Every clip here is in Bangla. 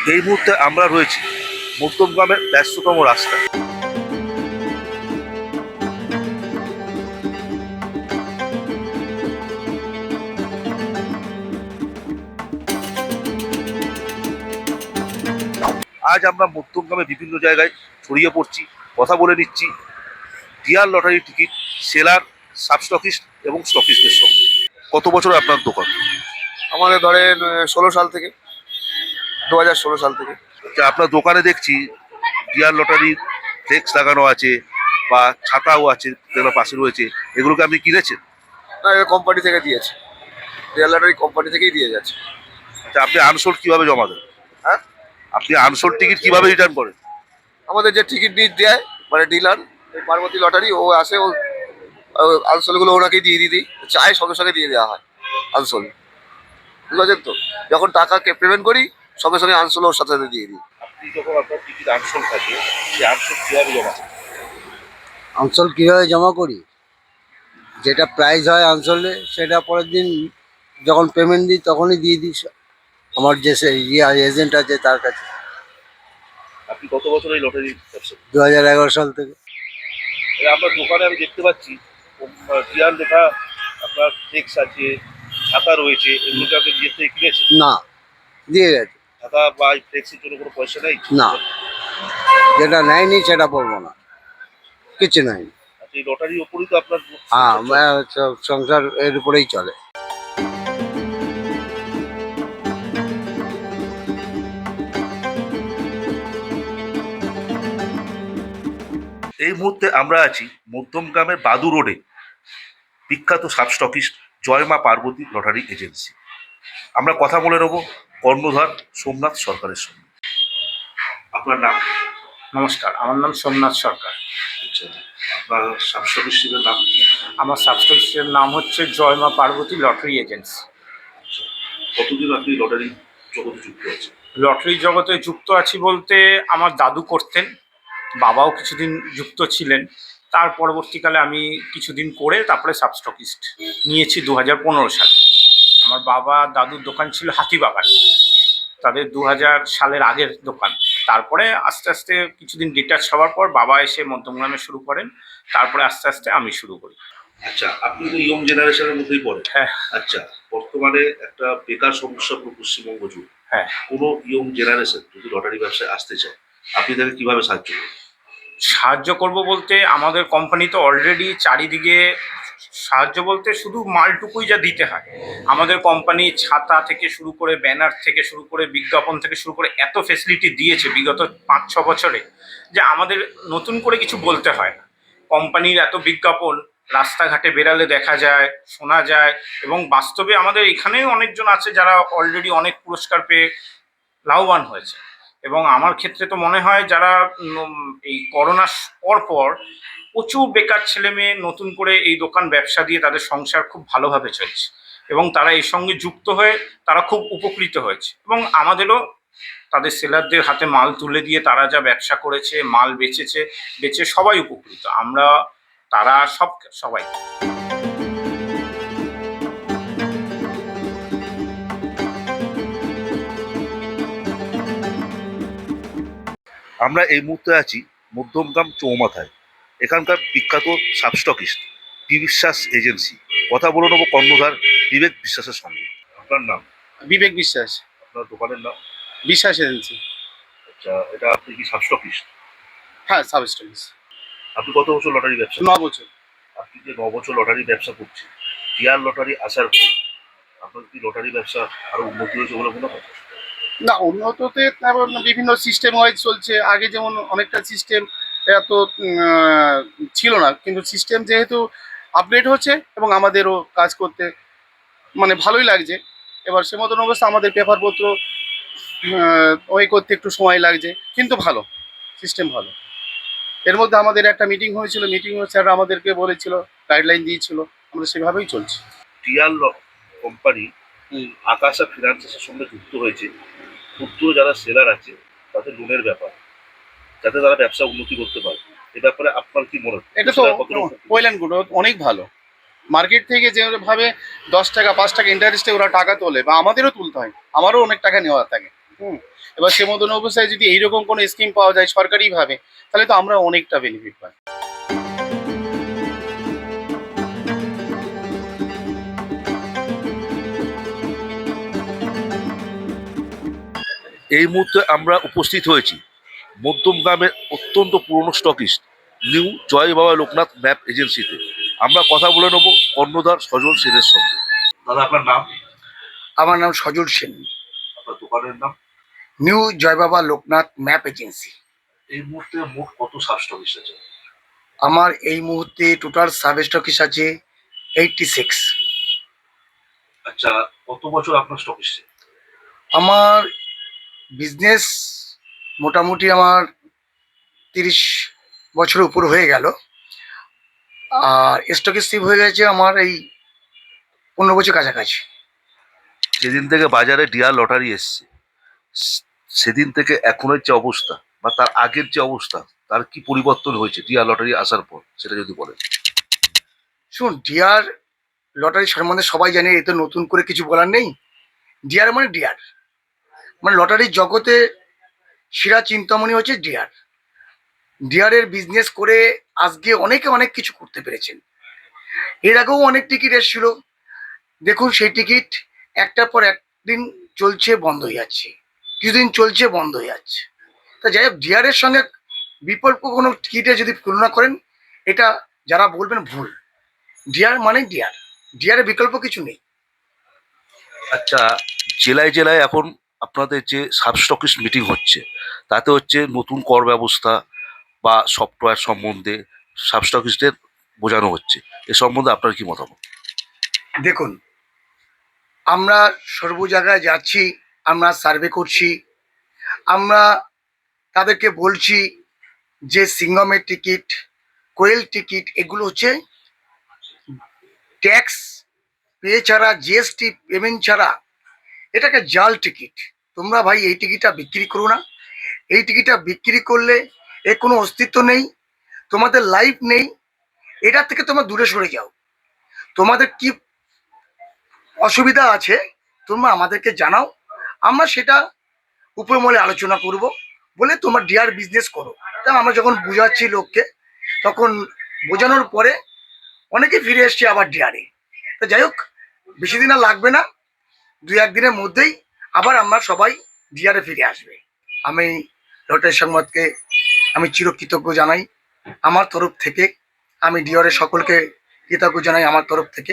এই মুহূর্তে আমরা রয়েছি মধ্যমগ্রামের ব্যস্ততম রাস্তায়। আজ আমরা মধ্যমগ্রামে বিভিন্ন জায়গায় ছড়িয়ে পড়ছি, কথা বলে নিচ্ছি ডিয়ার লটারির টিকিট সেলার, সাবস্টকিস্ট এবং স্টকিস্টের সঙ্গে। কত বছর আপনার দোকান? আমাদের ধরেন 16 সাল থেকে, 2016 সাল থেকে। আপনার দোকানে দেখছি ডিয়ার লটারির ফ্লেক্স লাগানো আছে বা ছাতাও আছে, যেগুলো পাশে রয়েছে, এগুলোকে আপনি কিনেছেন? না, এটা কোম্পানি থেকে দিয়েছে, রিয়েল লটারি কোম্পানি থেকেই দিয়ে যাচ্ছে। আচ্ছা, আপনি আনসোল্ড কিভাবে জমা দেন? হ্যাঁ, আপনি আনসোল্ড টিকিট কিভাবে রিটার্ন করেন? আমাদের যে টিকিট দেয় মানে ডিলার, এই পার্বতী লটারি, ও আসে, ও আনসোলগুলো ওনাকেই দিয়ে দিই, চায় সঙ্গে সঙ্গে দিয়ে দেওয়া হয় আনসোল। বুঝতে পারছেন তো? যখন টাকা পেমেন্ট করি সঙ্গে সঙ্গে আনসোল ওর সাথে সাথে দিয়ে দিই। আপনি যখন আপনার টিকিট আনসোল্ড থাকে, সেই আনসোল্ড কিভাবে জমা করেন? আনসোল কীভাবে জমা করি? যেটা প্রাইস হয় আনসোলে সেটা পরের দিন যখন পেমেন্ট দিই তখনই দিয়ে দিই আমার যে এজেন্ট আছে তার কাছে। আপনি কত বছর এই লটারি ব্যবসা? 2011 সাল থেকে। আপনার দোকানে আমি দেখতে পাচ্ছি ডিয়ার লেখা আপনার ফ্লেক্স আছে, ছাতা রয়েছে, এগুলোকে আপনি নিজের থেকে কিনেছেন? না, দিয়ে গেছে। ছাতা বা এই ফ্লেক্সের জন্য কোনো পয়সা নেই? না, যেটা নেয়নি সেটা বলবো না, কিছু নেয়নি। আচ্ছা, এই লটারির ওপরই তো আপনার হ্যাঁ, সংসার এর উপরেই চলে। এই মুহূর্তে আমরা আছি মধ্যমগ্রামের বাদু রোডে বিখ্যাত সাবস্টকিস্ট জয়মা পার্বতী লটারি এজেন্সি। আমরা কথা বলে নেব কর্ণধার সোমনাথ সরকারের সঙ্গে। আপনার নাম? নমস্কার, আমার নাম সোমনাথ সরকার। আচ্ছা, আপনার সাবস্টকিস্টের নাম? আমার সাবস্ক্রিপশনের নাম হচ্ছে জয়মা পার্বতী লটারি এজেন্সি। কতদিন আপনি লটারি জগতে যুক্ত আছেন? লটারি জগতে যুক্ত আছি বলতে আমার দাদু করতেন, বাবাও কিছুদিন যুক্ত ছিলেন। তার পরবর্তীকালে আমি কিছুদিন করে তারপরে সাবস্টকিস্ট নিয়েছি 2015 সালে। আমার বাবা দাদুর দোকান ছিল হাতিবাগান, তাদের 2000 সালের আগের দোকান। তারপরে আস্তে আস্তে কিছুদিন ডিটাচ হওয়ার পর বাবা এসে মধ্যমগ্রামে শুরু করেন, তারপরে আস্তে আস্তে আমি শুরু করি। আচ্ছা, আপনি তো ইয়ং জেনারেশনের মধ্যেই পড়েন। হ্যাঁ। আচ্ছা, বর্তমানে একটা বেকার সমস্যা পুরো পশ্চিমবঙ্গ জুড়ে। হ্যাঁ, কোনো ইয়ং জেনারেশন যদি লটারি ব্যবসায় আসতে চায়, আপনি তাকে কিভাবে সাহায্য করবেন? সাহায্য করব বলতে আমাদের কোম্পানি তো অলরেডি চারিদিকে সাহায্য বলতে শুধু মালটুকুই যা দিতে হয়। আমাদের কোম্পানি ছাতা থেকে শুরু করে, ব্যানার থেকে শুরু করে, বিজ্ঞাপন থেকে শুরু করে এত ফেসিলিটি দিয়েছে বিগত 5-6 বছরে, যে আমাদের নতুন করে কিছু বলতে হয় না। কোম্পানির এত বিজ্ঞাপন রাস্তাঘাটে বেরালে দেখা যায়, শোনা যায়, এবং বাস্তবে আমাদের এখানেও অনেকজন আছে যারা অলরেডি অনেক পুরস্কার পেয়ে লাভবান হয়েছে। এবং আমার ক্ষেত্রে তো মনে হয় যারা এই করোনার পর প্রচুর বেকার ছেলে মেয়ে নতুন করে এই দোকান ব্যবসা দিয়ে তাদের সংসার খুব ভালোভাবে চলছে, এবং তারা এই সঙ্গে যুক্ত হয়ে তারা খুব উপকৃত হয়েছে। এবং আমাদেরও তাদের সেলারদের হাতে মাল তুলে দিয়ে তারা যা ব্যবসা করেছে, মাল বেচে সবাই উপকৃত, আমরা, তারা, সবাই। আমরা এই মুহূর্তে আছি মধ্যমগ্রাম চৌমাথায়। এখানকার বিখ্যাত সাবস্টকিস্ট বিশ্বাস এজেন্সি। কথা বলে নেবো কর্ণধার বিবেক বিশ্বাসের সঙ্গে। আপনার নাম? বিবেক বিশ্বাস। আপনার দোকানের নাম? বিশ্বাস এজেন্সি। আচ্ছা, এটা আপনি কি সাবস্টকিস্ট? হ্যাঁ, সাবস্টেন্স। আপনি কত বছর লটারি ব্যবসা? 9 বছর। আপনি যে 9 বছর লটারি ব্যবসা করছেন, ডিয়ার লটারি আসার পর আপনার কি লটারি ব্যবসা আরো উন্নতি হয়েছে বলে মনে হয়? না, উন্নততে তারপর বিভিন্ন সিস্টেম ওয়াইজ চলছে। আগে যেমন অনেকটা সিস্টেম এত ছিল না, কিন্তু সিস্টেম যেহেতু আপডেট হচ্ছে এবং আমাদেরও কাজ করতে মানে ভালোই লাগছে। এবার সে মতন অবস্থা আমাদের পেপারপত্র ওই করতে একটু সময় লাগছে, কিন্তু ভালো সিস্টেম, ভালো। এর মধ্যে আমাদের একটা মিটিং হয়েছিল, স্যার আমাদেরকে বলেছিল, গাইডলাইন দিয়েছিল, আমরা সেভাবেই চলছি। ডিয়ার কোম্পানি আকাশা ফিনান্সের সঙ্গে যুক্ত হয়েছে ক্ষুদ্র যারা সেলার আছে তাদের লোনের ব্যাপার, যাতে তারা ব্যবসা উন্নতি করতে পারে। এ ব্যাপারে আপনার কি মনে হয়? এটা তো ওয়েল অ্যান্ড গুড, অনেক ভালো। মার্কেট থেকে যেভাবে 10 টাকা 5 টাকা ইন্টারেস্টে ওরা টাকা তোলে, বা আমাদেরও তুলতে হয়, আমারও অনেক টাকা নেওয়া থাকে, এবার সে মতন অবস্থায় যদি এইরকম কোনো স্কিম পাওয়া যায় সরকারিভাবে, তাহলে তো আমরা অনেকটা বেনিফিট পাই। এই মুহূর্তে আমরা উপস্থিত হয়েছি মধ্যমগ্রামের অত্যন্ত পুরনো স্টকিস্ট নিউ জয় বাবা লোকনাথ ম্যাপ এজেন্সিতে। আমরা কথা বলে নেব কর্ণধার সজল সেনের সঙ্গে। দাদা, আপনার নাম? আমার নাম সজল সেন, আপনার দোকানের নাম? New Joybaba Loknath map agency. এই মুহূর্তে মোট কত সাব স্টকিস্ট আছে? আমার এই মুহূর্তে টোটাল সাব স্টকিস আছে 86। আচ্ছা, কত বছর আপনার স্টকিস্টে? আমার বিজনেস মোটামুটি আমার 30 বছরের উপর হয়ে গেল, আর স্টকিস্টিভ হয়ে গেছে আমার এই 15 বছর কাছাকাছি। যেদিন থেকে বাজারে ডিয়ার লটারি এসছে সেদিন থেকে এখনের যে অবস্থা বা তার আগের যে অবস্থা, তার কি পরিবর্তন হয়েছে ডিয়ার লটারি আসার পর, সেটা যদি বলেন। শুনুন, ডিয়ার লটারি সম্বন্ধে সবাই জানে, এ তো নতুন করে কিছু বলার নেই। ডিয়ার মানে ডিয়ার, মানে লটারির জগতে সেরা চিন্তামণি হচ্ছে ডিয়ার। ডিয়ারের বিজনেস করে আজকে অনেকে অনেক কিছু করতে পেরেছেন। এর আগেও অনেক টিকিট এসেছিল, দেখুন সেই টিকিট একটার পর একদিন চলছে, বন্ধ হয়ে যাচ্ছে, কিছুদিন চলছে, বন্ধ হয়ে যাচ্ছে। তা যাই হোক, ডিয়ারের সঙ্গে বিকল্প কোনো টিকিটে যদি তুলনা করেন, এটা যারা বলবেন ভুল। ডিয়ার মানে ডিয়ার, ডিয়ারের বিকল্প কিছু নেই। আচ্ছা, জেলায় জেলায় এখন আপনাদের যে সাব স্টকিস্ট মিটিং হচ্ছে, তাতে হচ্ছে নতুন কর ব্যবস্থা বা সফটওয়্যার সম্বন্ধে সাব স্টকিস্টদের বোঝানো হচ্ছে। এ সম্বন্ধে আপনার কি মতামত? দেখুন, আমরা সর্ব জায়গায় যাচ্ছি, আমরা সার্ভে করছি, আমরা তাদেরকে বলছি যে সিঙ্গমের টিকিট, কোয়েল টিকিট, এগুলো হচ্ছে ট্যাক্স পে ছাড়া, জিএসটি পেমেন্ট ছাড়া, এটাকে জাল টিকিট। তোমরা ভাই এই টিকিটটা বিক্রি করো না। এই টিকিটটা বিক্রি করলে এর কোনো অস্তিত্ব নেই, তোমাদের লাইফ নেই, এটার থেকে তোমরা দূরে সরে যাও। তোমাদের কি অসুবিধা আছে তোমরা আমাদেরকে জানাও, আমরা সেটা উপরমহলে আলোচনা করব, বলে তোমার ডিয়ার বিজনেস করো। তা আমরা যখন বোঝাচ্ছি লোককে, তখন বোঝানোর পরে অনেকে ফিরে এসছে আবার ডিয়ারে। তো যাই হোক, বেশি দিন আর লাগবে না, 2-1 দিনের মধ্যেই আবার আমরা সবাই ডিয়ারে ফিরে আসবে। আমি লটারি সংবাদকে আমি চিরকৃতজ্ঞ জানাই আমার তরফ থেকে, আমি ডিয়ারের সকলকে কৃতজ্ঞ জানাই আমার তরফ থেকে।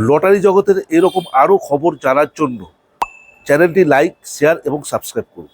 লটারি জগতের এরকম আরও খবর জানার জন্য চ্যানেলটি লাইক, শেয়ার এবং সাবস্ক্রাইব করুন।